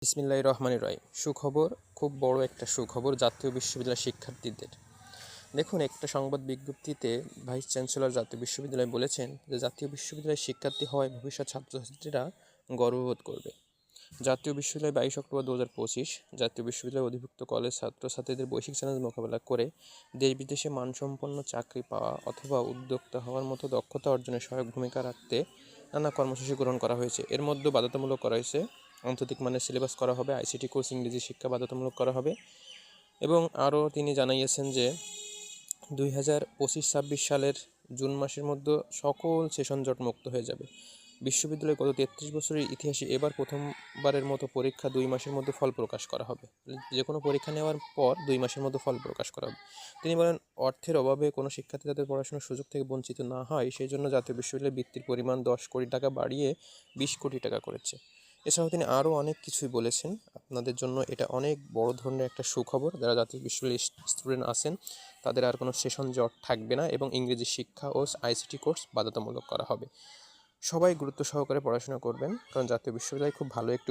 বিসমিল্লাহির রহমানির রহিম। সুখবর, খুব বড় একটা সুখবর জাতীয় বিশ্ববিদ্যালয়ের শিক্ষার্থীদের। দেখুন, একটা সংবাদ বিজ্ঞপ্তিতে ভাইস চ্যান্সেলর জাতীয় বিশ্ববিদ্যালয় বলেছেন যে জাতীয় বিশ্ববিদ্যালয়ের শিক্ষার্থী হওয়ায় ভবিষ্যৎ ছাত্রছাত্রীরা গর্ববোধ করবে। জাতীয় বিশ্ববিদ্যালয় 22 অক্টোবর 2025 জাতীয় বিশ্ববিদ্যালয়ের অধিভুক্ত কলেজ ছাত্রছাত্রীদের বৈশ্বিক চ্যালেঞ্জ মোকাবেলা করে দেশ বিদেশে মানসম্পন্ন চাকরি পাওয়া অথবা উদ্যোক্তা হওয়ার মতো দক্ষতা অর্জনে সহায়ক ভূমিকা রাখতে নানা কর্মসূচি গ্রহণ করা হয়েছে। এর মধ্যে বাধ্যতামূলক করা হয়েছে আন্তর্জাতিক মানের সিলেবাস করা হবে, আইসিটি কোর্স, ইংরেজি শিক্ষা বাধ্যতামূলক করা হবে। এবং আরও তিনি জানাইয়েছেন যে 2025-26 সালের জুন মাসের মধ্যে সকল সেশন জট মুক্ত হয়ে যাবে। বিশ্ববিদ্যালয়ে গত 33 বছরের ইতিহাসে এবার প্রথমবারের মতো পরীক্ষা 2 মাসের মধ্যে ফল প্রকাশ করা হবে। যে কোনো পরীক্ষা নেওয়ার পর 2 মাসের মধ্যে ফল প্রকাশ করা হবে। তিনি বলেন, অর্থের অভাবে কোনো শিক্ষার্থী তাদের পড়াশোনার সুযোগ থেকে বঞ্চিত না হয় সেই জন্য জাতীয় বিশ্ববিদ্যালয়ের বৃত্তির পরিমাণ 10 কোটি টাকা বাড়িয়ে 20 কোটি টাকা করেছে। এছাড়াও তিনি আরও অনেক কিছুই বলেছেন। আপনাদের জন্য এটা অনেক বড় ধরনের একটা সুখবর। যারা জাতীয় বিশ্ববিদ্যালয়ের স্টুডেন্ট আছেন তাদের আর কোনো সেশন জট থাকবে না এবং ইংরেজি শিক্ষা ও আইসিটি কোর্স বাধ্যতামূলক করা হবে। সবাই গুরুত্ব সহকারে পড়াশোনা করবেন, কারণ জাতীয় বিশ্ববিদ্যালয় খুব ভালো একটি